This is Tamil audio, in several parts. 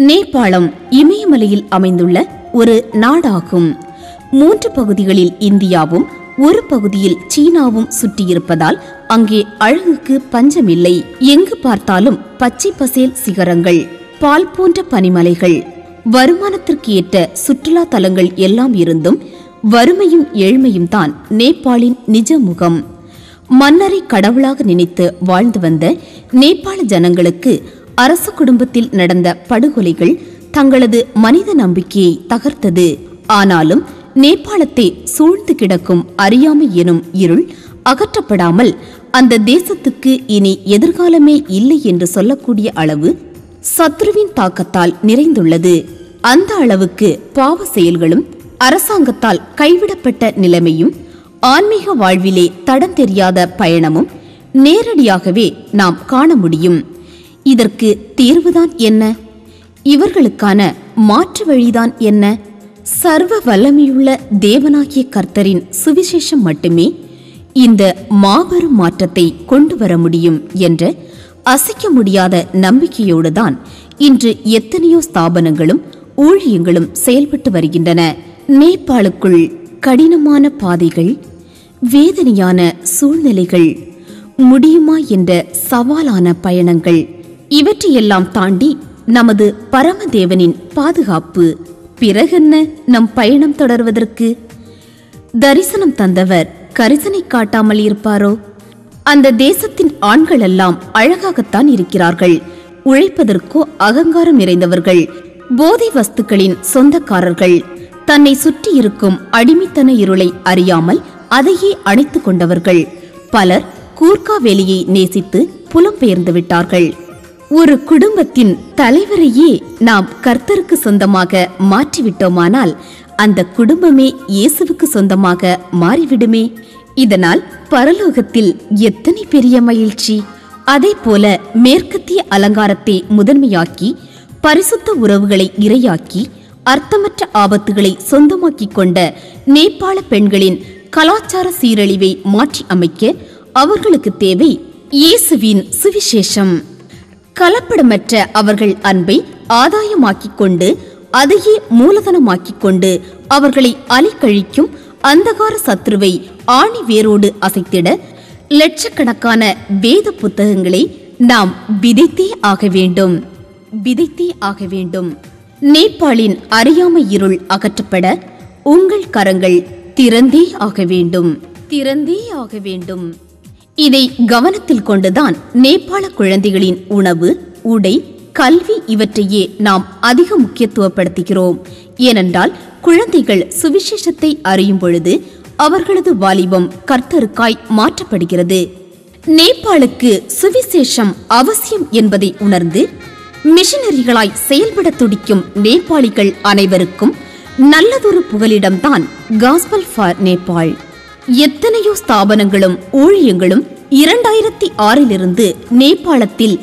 நேபாளம் இமயமலையில் அமைந்துள்ள ஒரு நாடாகும். 3 பகுதிகளில் இந்தியாவும் ஒரு பகுதியில் சீனாவும் சுற்றியிருப்பதால் அங்கே அழகுக்கு பஞ்சமில்லை. எங்கு பார்த்தாலும் பச்சை பசேல் சிகரங்கள், பால் போன்ற பனிமலைகள், வருமானத்திற்கு ஏற்ற சுற்றுலா தலங்கள் எல்லாம் இருந்தும் வறுமையும் ஏழ்மையும் தான் நேபாளின் நிஜ முகம். மன்னரை கடவுளாக நினைத்து வாழ்ந்து வந்த நேபாள ஜனங்களுக்கு அரச குடும்பத்தில் நடந்த படுகொலைகள் தங்களது மனித நம்பிக்கையை தகர்த்தது. ஆனாலும் நேபாளத்தை சூழ்ந்து கிடக்கும் அறியாமை எனும் இருள் அகற்றப்படாமல் அந்த தேசத்துக்கு இனி எதிர்காலமே இல்லை என்று சொல்லக்கூடிய அளவு சத்ருவின் தாக்கத்தால் நிறைந்துள்ளது. அந்த அளவுக்கு பாவ செயல்களும் அரசாங்கத்தால் கைவிடப்பட்ட நிலைமையும் ஆன்மீக வாழ்விலே தடம் தெரியாத பயணமும் நேரடியாகவே நாம் காண முடியும். இதற்கு தீர்வுதான் என்ன? இவர்களுக்கான மாற்று வழிதான் என்ன? சர்வ வல்லமையுள்ள தேவனாகிய கர்த்தரின் சுவிசேஷம் மட்டுமே இந்த மாபெரும் மாற்றத்தை கொண்டு வர முடியும் என்ற அசைக்க முடியாத நம்பிக்கையோடுதான் இன்று எத்தனையோ ஸ்தாபனங்களும் ஊழியங்களும் செயல்பட்டு வருகின்றன. நேபாளுக்குள் கடினமான பாதைகள், வேதனையான சூழ்நிலைகள், முடியுமா என்ற சவாலான பயணங்கள், இவற்றையெல்லாம் தாண்டி நமது பரமதேவனின் பாதுகாப்பு. பிறகென்ன நம் பயணம் தொடர்வதற்கு? தரிசனம் தந்தவர் கரிசனை காட்டாமல் இருப்பாரோ? அந்த தேசத்தின் ஆண்கள் எல்லாம் அழகாகத்தான் இருக்கிறார்கள். உழைப்பதற்கோ அகங்காரம் நிறைந்தவர்கள், போதை வஸ்துக்களின் சொந்தக்காரர்கள், தன்னை சுற்றி இருக்கும் அடிமைத்தன இருளை அறியாமல் அதையே அணைத்துக் கொண்டவர்கள். பலர் கூர்க்கா வேலையை நேசித்து புலம்பெயர்ந்து விட்டார்கள். ஒரு குடும்பத்தின் தலைவரையே நாம் கர்த்தருக்கு சொந்தமாக மாற்றிவிட்டோமானால் அந்த குடும்பமே இயேசுவுக்கு சொந்தமாக மாறிவிடுமே. இதனால் பரலோகத்தில் எத்தனை பெரிய மகிழ்ச்சி! அதே போல மேற்கத்திய அலங்காரத்தை முதன்மையாக்கி, பரிசுத்த உறவுகளை இரையாக்கி, அர்த்தமற்ற ஆபத்துகளை சொந்தமாக்கிக் கொண்ட நேபாள பெண்களின் கலாச்சார சீரழிவை மாற்றி அமைக்க அவர்களுக்கு தேவை இயேசுவின் சுவிசேஷம். கலப்படமற்ற அவர்கள் அன்பை ஆதாயமாக்கிக் கொண்டு, அதையே மூலதனமாக்கிக் கொண்டு அவர்களை அலைக்கழிக்கும் அந்தகார சத்ருவை ஆணி வேரோடு அசைத்திட லட்சக்கணக்கான வேத புத்தகங்களை நாம் விதைத்தே ஆக வேண்டும், விதைத்தே ஆக வேண்டும். நேபாளின் அறியாமை இருள் அகற்றப்பட உங்கள் கரங்கள் திறந்தே ஆக வேண்டும், திறந்தே ஆக வேண்டும். இதை கவனத்தில் கொண்டுதான் நேபாள குழந்தைகளின் உணவு, உடை, கல்வி இவற்றையே நாம் அதிக முக்கியத்துவப்படுத்துகிறோம். ஏனென்றால் குழந்தைகள் சுவிசேஷத்தை அறியும் பொழுது அவர்களது வாலிபம் கர்த்தருக்காய் மாற்றப்படுகிறது. நேபாளுக்கு சுவிசேஷம் அவசியம் என்பதை உணர்ந்து மிஷனரிகளாய் செயல்பட துடிக்கும் நேபாளிகள் அனைவருக்கும் நல்லதொரு புகலிடம்தான் காஸ்பல் ஃபார் நேபாள். எத்தனையோ ஸ்தாபனங்களும் ஊழியங்களும் 2006 நேபாளத்தில்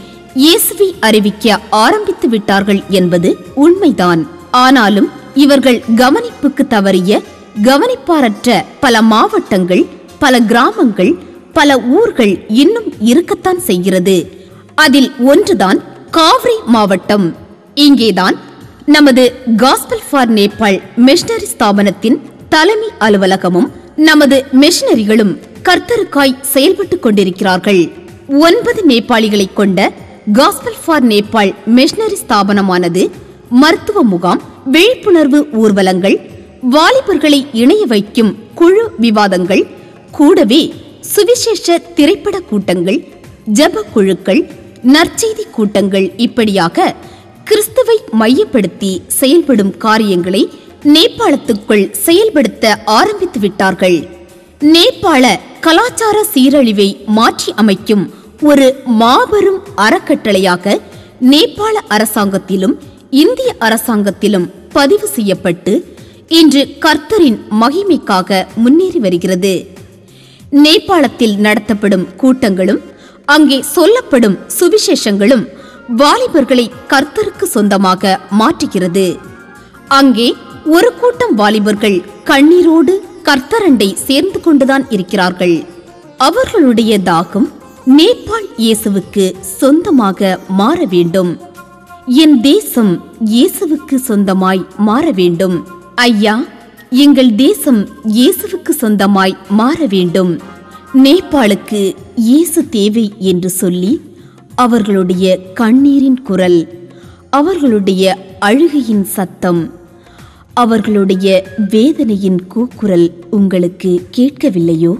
இயேசுவை அறிவிக்க ஆரம்பித்து விட்டார்கள் என்பது உண்மைதான். ஆனாலும் இவர்கள் கவனிப்புக்கு தவறிய, கவனிப்பாரற்ற பல மாவட்டங்கள், பல கிராமங்கள், பல ஊர்கள் இன்னும் இருக்கத்தான் செய்கிறது. அதில் ஒன்றுதான் காவ்ரி மாவட்டம். இங்கேதான் நமது காஸ்பல் ஃபார் நேபாள் மிஷனரி ஸ்தாபனத்தின் தலைமை அலுவலகமும் நமது மிஷனரிகளும் கர்த்தருக்காய் செயல்பட்டுக் கொண்டிருக்கிறார்கள். 9 நேபாளிகளை கொண்ட காஸ்பல் ஃபார் நேபாள் மிஷனரி ஸ்தாபனமானது மருத்துவ முகாம், விழிப்புணர்வு ஊர்வலங்கள், வாலிபர்களை இணைய வைக்கும் குழு விவாதங்கள், கூடவே சுவிசேஷ திரைப்பட கூட்டங்கள், ஜப குழுக்கள், நற்செய்தி கூட்டங்கள், இப்படியாக கிறிஸ்துவை மையப்படுத்தி செயல்படும் காரியங்களை நேபாளத்துக்குள் செயல்படுத்த ஆரம்பித்து விட்டார்கள். நேபாள கலாச்சார சீரழிவை மாற்றி அமைக்கும் ஒரு மாபெரும் அறக்கட்டளையாக நேபாள அரசாங்கத்திலும் இந்திய அரசாங்கத்திலும் பதிவு செய்யப்பட்டு இன்று கர்த்தரின் மகிமைக்காக முன்னேறி வருகிறது. நேபாளத்தில் நடத்தப்படும் கூட்டங்களும் அங்கே சொல்லப்படும் சுவிசேஷங்களும் வாலிபர்களை கர்த்தருக்கு சொந்தமாக மாற்றுகிறது. அங்கே ஒரு கூட்டம் வாலிபர்கள் கண்ணீரோடு கர்த்தரண்டை சேர்ந்து கொண்டுதான் இருக்கிறார்கள். அவர்களுடைய தாகம் நேபாள் இயேசுவுக்கு சொந்தமாக மாற வேண்டும். என் தேசம் இயேசுவுக்கு சொந்தமாய் மாற வேண்டும். ஐயா, எங்கள் தேசம் இயேசுவுக்கு சொந்தமாய் மாற வேண்டும். நேபாளுக்கு இயேசு தேவை என்று சொல்லி அவர்களுடைய கண்ணீரின் குரல், அவர்களுடைய அழுகையின் சத்தம், அவர்களுடைய வேதனையின் கூக்குரல் உங்களுக்கு கேட்கவில்லையோ?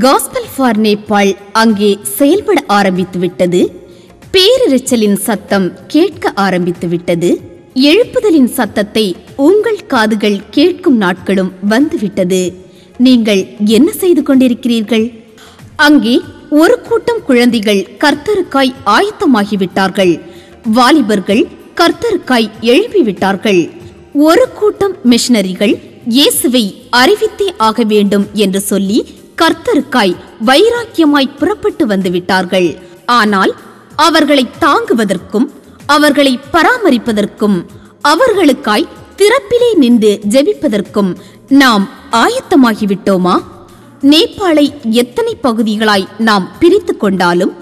காஸ்பல் ஃபார் நேபாள் அங்கே செயல்பட ஆரம்பித்துவிட்டது. பேரிரைச்சலின் சத்தம் கேட்க ஆரம்பித்துவிட்டது. எழுப்புதலின் சத்தத்தை உங்கள் காதுகள் கேட்கும் நாட்களும் வந்துவிட்டது. நீங்கள் என்ன செய்து கொண்டிருக்கிறீர்கள்? அங்கே ஒரு கூட்டம் குழந்தைகள் கர்த்தருக்காய் ஆயத்தமாகிவிட்டார்கள். வாலிபர்கள் கர்த்தருக்காய் எழுப்பிவிட்டார்கள். ஒரு கூட்டம் மிஷனரிகள் இயேசுவை அறிவித்தே ஆக வேண்டும் என்று சொல்லி கர்த்தருக்காய் வைராக்கியமாய் புறப்பட்டு வந்துவிட்டார்கள். ஆனால் அவர்களை தாங்குவதற்கும் அவர்களை பராமரிப்பதற்கும் அவர்களுக்காய் திறப்பிலே நின்று ஜெபிப்பதற்கும் நாம் ஆயத்தமாகிவிட்டோமா? நேபாளை எத்தனை பகுதிகளாய் நாம் பிரித்து கொண்டாலும்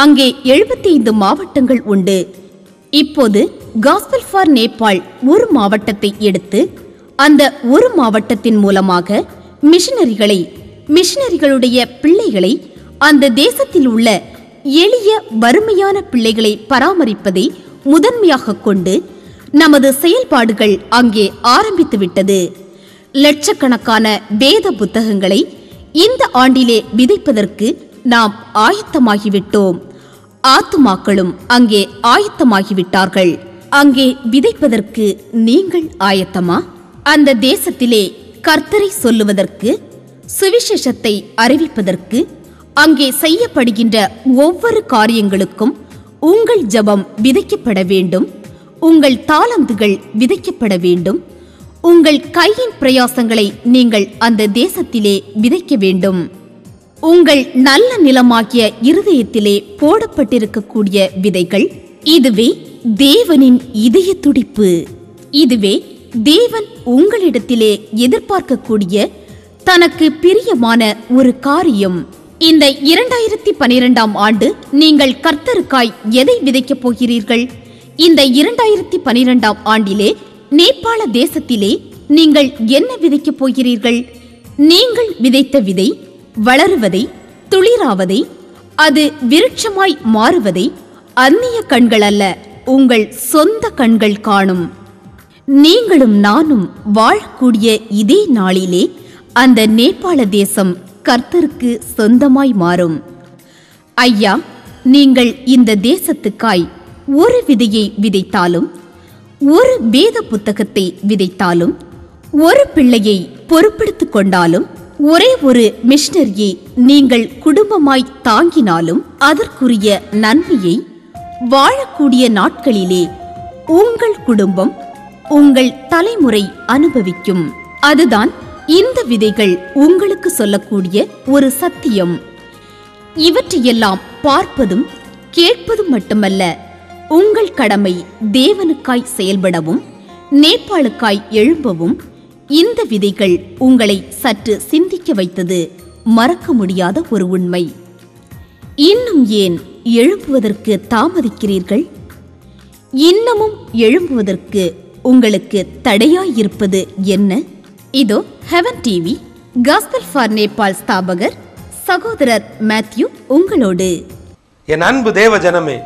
அங்கே 75 மாவட்டங்கள் உண்டு. இப்போது காஸ்பல் ஃபார் நேபாள் ஒரு மாவட்டத்தை எடுத்து அந்த ஒரு மாவட்டத்தின் மூலமாக மிஷனரிகளுடைய பிள்ளைகளை, அந்த தேசத்தில் உள்ள எளிய வறுமையான பிள்ளைகளை பராமரிப்பதை முதன்மையாக கொண்டு நமது செயல்பாடுகள் அங்கே ஆரம்பித்துவிட்டது. லட்சக்கணக்கான வேத புத்தகங்களை இந்த ஆண்டிலே விதைப்பதற்கு நாம் ஆயத்தமாகிவிட்டோம். ஆத்துமாக்களும் அங்கே ஆயத்தமாகிவிட்டார்கள். அங்கே விதைப்பதற்கு நீங்கள் ஆயத்தமா? அந்த தேசத்திலே கர்த்தரை சொல்லுவதற்கு, சுவிசேஷத்தை அறிவிப்பதற்கு, அங்கே செய்யப்படுகின்ற ஒவ்வொரு காரியங்களுக்கும் உங்கள் ஜெபம் விதைக்கப்பட வேண்டும். உங்கள் தாளந்துகள் விதைக்கப்பட வேண்டும். உங்கள் கையின் பிரயாசங்களை நீங்கள் அந்த தேசத்திலே விதைக்க வேண்டும். உங்கள் நல்ல நிலமாகிய இருதயத்திலே போடப்பட்டிருக்கக்கூடிய விதைகள், இதுவே தேவனின் இதய துடிப்பு. இதுவே தேவன் உங்களிடத்திலே எதிர்பார்க்கக்கூடிய தனக்கு பிரியமான ஒரு காரியம். இந்த 2012ஆம் ஆண்டு நீங்கள் கர்த்தருக்காய் எதை விதைக்கப் போகிறீர்கள்? இந்த 2012ஆம் ஆண்டிலே நேபாள தேசத்திலே நீங்கள் என்ன விதைக்கப் போகிறீர்கள்? நீங்கள் விதைத்த விதை வளருவதை, துளிராவதை, அது விருட்சமாய் மாறுவதை அந்நிய கண்கள் அல்ல, உங்கள் சொந்த கண்கள் காணும். நீங்களும் நானும் வாழக்கூடிய இதே நாளிலே அந்த நேபாள தேசம் கர்த்தருக்கு சொந்தமாய் மாறும். ஐயா, நீங்கள் இந்த தேசத்துக்காய் ஒரு விதையை விதைத்தாலும், ஒரு வேத புத்தகத்தை விதைத்தாலும், ஒரு பிள்ளையை பொறுப்பெடுத்துக் கொண்டாலும், ஒரே ஒரு மிஷனரியை நீங்கள் குடும்பமாய் தாங்கினாலும் அதற்குரிய நன்மையை வாழக்கூடிய நாட்களிலே உங்கள் குடும்பம், உங்கள் தலைமுறை அனுபவிக்கும். அதுதான் இந்த விதைகள் உங்களுக்கு சொல்லக்கூடிய ஒரு சத்தியம். இவற்றையெல்லாம் பார்ப்பதும் கேட்பதும் மட்டுமல்ல, உங்கள் கடமை தேவனுக்காய் செயல்படவும் நேபாளுக்காய் எழும்பவும் இந்த விதைகள் உங்களை சற்று சிந்திக்க வைத்தது மறக்க முடியாத ஒரு உண்மை. இன்னும் ஏன் எழும்புவதற்கு தாமதிக்கிறீர்கள்? இன்னமும் எழும்புவதற்கு உங்களுக்கு தடையாயிருப்பது என்ன? இதோ Heaven TV Gospel for Nepal ஸ்தாபகர் சகோதரர் மேத்யூ உங்களோடு. என் அன்பு தேவ ஜனமே,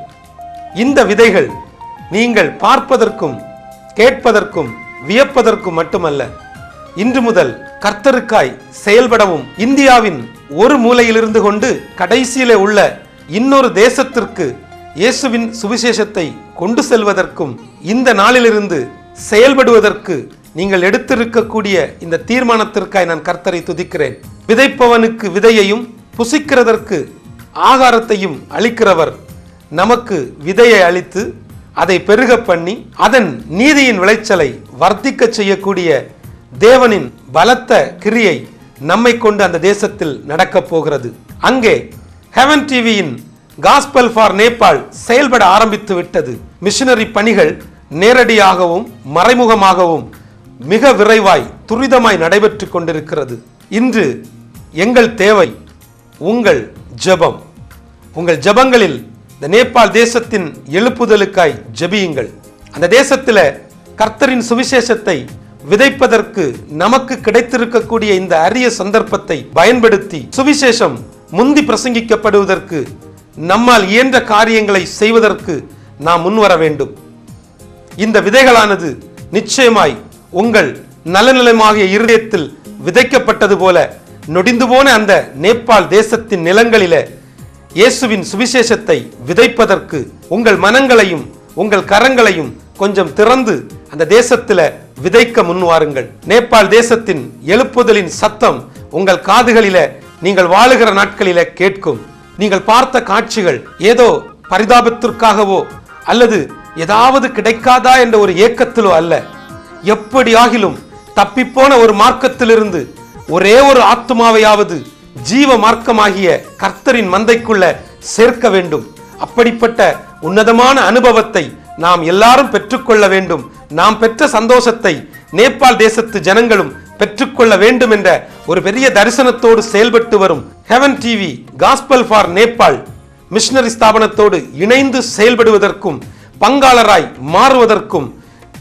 இந்த விதைகள் நீங்கள் பார்ப்பதற்கும் கேட்பதற்கும் வியப்பதற்கும் மட்டுமல்ல, இன்று முதல் கர்த்தருக்காய் செயல்படவும் இந்தியாவின் ஒரு மூலையிலிருந்து கொண்டு கடைசியிலே உள்ள இன்னொரு தேசத்திற்கு இயேசுவின் சுவிசேஷத்தை கொண்டு செல்வதற்கும் இந்த நாளிலிருந்து செயல்படுவதற்கு நீங்கள் எடுத்திருக்கக்கூடிய இந்த தீர்மானத்திற்காய் நான் கர்த்தரை துதிக்கிறேன். விதைப்பவனுக்கு விதையையும் புசிக்கிறதற்கு ஆகாரத்தையும் அளிக்கிறவர் நமக்கு விதையை அளித்து அதை பெருக பண்ணி அதன் நீதியின் விளைச்சலை வர்த்திக்க செய்யக்கூடிய தேவனின் பலத்த கிரியை நம்மை கொண்டு அந்த தேசத்தில் நடக்கப் போகிறது. அங்கே ஹெவன் டிவியின் காஸ்பல் ஃபார் நேபாள் செயல்பட ஆரம்பித்து விட்டது. மிஷனரி பணிகள் நேரடியாகவும் மறைமுகமாகவும் மிக விரைவாய் துரிதமாய் நடைபெற்று கொண்டிருக்கிறது. இன்று எங்கள் தேவை உங்கள் ஜெபம். உங்கள் ஜெபங்களில் இந்த நேபாள் தேசத்தின் எழுப்புதலுக்காய் ஜெபியுங்கள். அந்த தேசத்துல கர்த்தரின் சுவிசேஷத்தை விதைப்பதற்கு நமக்கு கிடைத்திருக்கக்கூடிய இந்த அரிய சந்தர்ப்பத்தை பயன்படுத்தி சுவிசேஷம் முந்தி பிரசங்கிக்கப்படுவதற்கு நம்மால் இயன்ற காரியங்களை செய்வதற்கு நாம் முன்வர வேண்டும். இந்த விதைகளானது நிச்சயமாய் உங்கள் நலநிலமாகிய இருதயத்தில் விதைக்கப்பட்டது போல நொடிந்து போன அந்த நேபாள் தேசத்தின் நிலங்களில இயேசுவின் சுவிசேஷத்தை விதைப்பதற்கு உங்கள் மனங்களையும் உங்கள் கரங்களையும் கொஞ்சம் திறந்து அந்த தேசத்துல விதைக்க முன்வாருங்கள். நேபாள் தேசத்தின் எழுப்புதலின் சத்தம் உங்கள் காதுகளில நீங்கள் வாழுகிற நாட்களில கேட்கும். நீங்கள் பார்த்த காட்சிகள் ஏதோ பரிதாபத்திற்காகவோ அல்லது ஏதாவது கிடைக்காதா என்ற ஒரு ஏக்கத்திலோ அல்ல. எப்படியாகிலும் தப்பிப்போன ஒரு மார்க்கத்திலிருந்து ஒரே ஒரு ஆத்துமாவையாவது ஜீவ மார்க்கமாகிய கர்த்தரின் மந்தைக்குள்ள சேர்க்க வேண்டும். அப்படிப்பட்ட உன்னதமான அனுபவத்தை நாம் எல்லாரும் பெற்றுக்கொள்ள வேண்டும். நாம் பெற்ற சந்தோஷத்தை நேபாள் தேசத்து ஜனங்களும் பெற்றுக்கொள்ள வேண்டும் என்ற ஒரு பெரிய தரிசனத்தோடு செயல்பட்டு வரும் Heaven TV Gospel for Nepal missionary ஸ்தாபனத்தோடு இணைந்து செயல்படுவதற்கும் பங்காளராய் மாறுவதற்கும்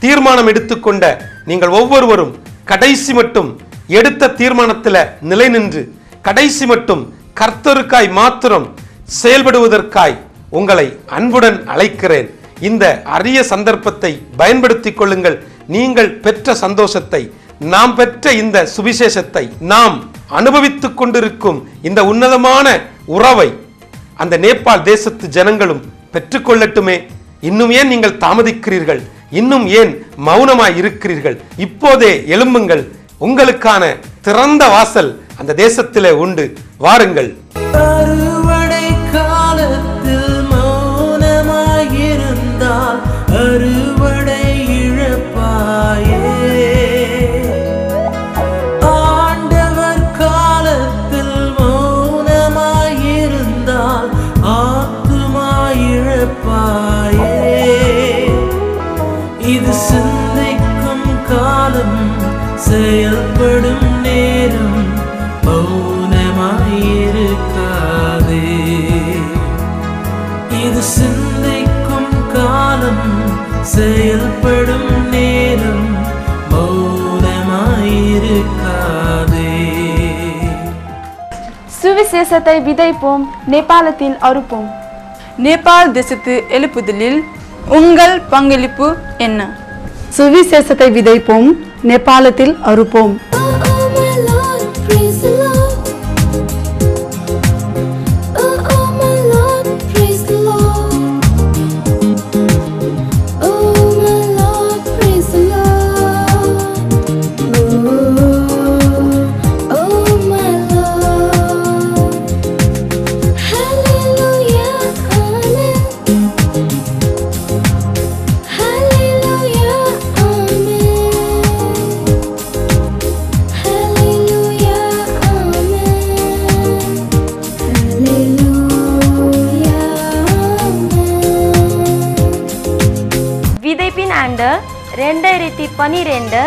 தீர்மானம் எடுத்துக்கொண்ட நீங்கள் ஒவ்வொருவரும் கடைசி மட்டும் எடுத்த தீர்மானத்தில் நிலை நின்று கடைசி மட்டும் கர்த்தருக்காய் மாத்திரம் செயல்படுவதற்காய் உங்களை அன்புடன் அழைக்கிறேன். இந்த அரிய சந்தர்ப்பத்தை பயன்படுத்திக் கொள்ளுங்கள். நீங்கள் பெற்ற சந்தோஷத்தை, நாம் பெற்ற இந்த சுவிசேஷத்தை, நாம் அனுபவித்துக் கொண்டிருக்கும் இந்த உன்னதமான உறவை அந்த நேபாள் தேசத்து ஜனங்களும் பெற்றுக்கொள்ளட்டுமே. இன்னும் ஏன் நீங்கள் தாமதிக்கிறீர்கள்? இன்னும் ஏன் மௌனமாய் இருக்கிறீர்கள்? இப்போதே எழும்புங்கள். உங்களுக்கான திறந்த வாசல் அந்த தேசத்திலே உண்டு. வாருங்கள். அறுவடை காலத்தில் மௌனமாயிருந்தால் அறுவடை இழப்பாயே. ஆண்டவர் காலத்தில் மௌனமாயிருந்தால் ஆத்துமா இழப்பாயே. இது சிந்திக்கும் காலம், செயல்படும் நேரம், மௌனமாயிருக்காதே. இது சிந்திக்கும் காலம், செயல்படும் நேரம், மௌனமாயிருக்காதே. சுவிசேஷத்தை விதைப்போம், நேபாளத்தில் அறுப்போம். நேபாள் தேசத்து எழுப்புதலில் உங்கள் பங்களிப்பு என்ன? சுவிசேஷத்தை விதைப்போம், நேபாளத்தில் அறுப்போம். விதைப்பின் ஆண்டு 2012